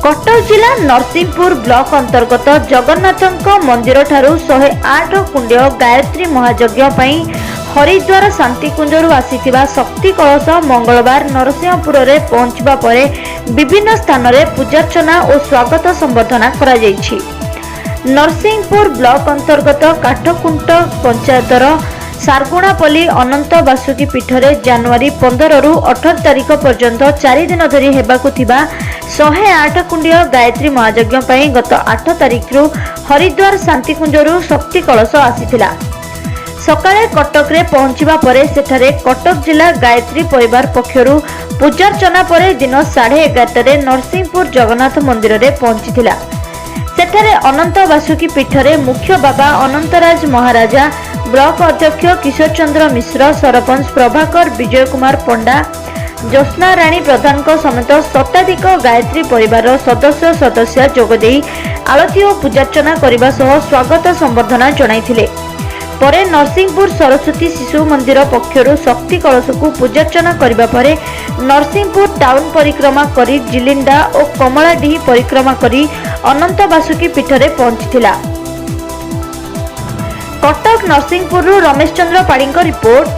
कटक जिला नरसिंहपुर ब्लॉक अंतर्गत जगन्नाथ मंदिर ठारू 108 कुंड गायत्री महायज्ञ पई हरिद्वार शांतिकुंजरू आसीथिबा शक्ति कलश मंगलवार नरसिंहपुर रे पहुंचबा परे विभिन्न स्थान रे पूजार्चना और स्वागत संबर्धना करा जायछि। नरसिंहपुर ब्लॉक अंतर्गत काठकुंट पंचायतर सारगुणापल्ली अनंत बासुकी पीठरे जनवरी 15 रु 18 तारिख पर्यंत 4 दिन धरी हेबाकु थिबा 108 कुंड गायत्री महायज्ञ पई गत 8 तारिख रु हरिद्वार शांतिकुंजरू शक्ति कलश आसीथिला। सकाळे कटक रे पहुंचीबा परे सेठारे कटक जिला गायत्री परिवार पक्षरु पूजार्चना परे दिन 11:30 रे नरसिंहपुर जगन्नाथ मंदिर रे पहुंचीथिला। सेठारे अनंत बासुकी पीठरे मुख्य बाबा अनंतराज महाराजा, ब्लॉक अध्यक्ष किशोर चंद्र मिश्र, सरपंच प्रभाकर विजय कुमार पंडा, ज्योत्स्ना राणी प्रधान समेत शताधिक गायत्री परिवार सदस्य जोगदेई आलती और पूजार्चना करने सह स्वागत संबर्धना जणाइथिले। परे नरसिंहपुर सरस्वती शिशु मंदिर पक्षरु शक्ति कलश को पूजार्चना करने परे नरसिंहपुर टाउन परिक्रमा करी जिलिंडा और कमलाडीही परिक्रमा करी अनंत बासुकी पीठरे पहुंचीथिला। कटक नरसिंहपुर रमेश चंद्र पाड़ी रिपोर्ट,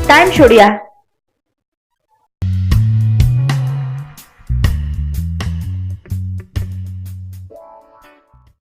टाइम्स ओडिया।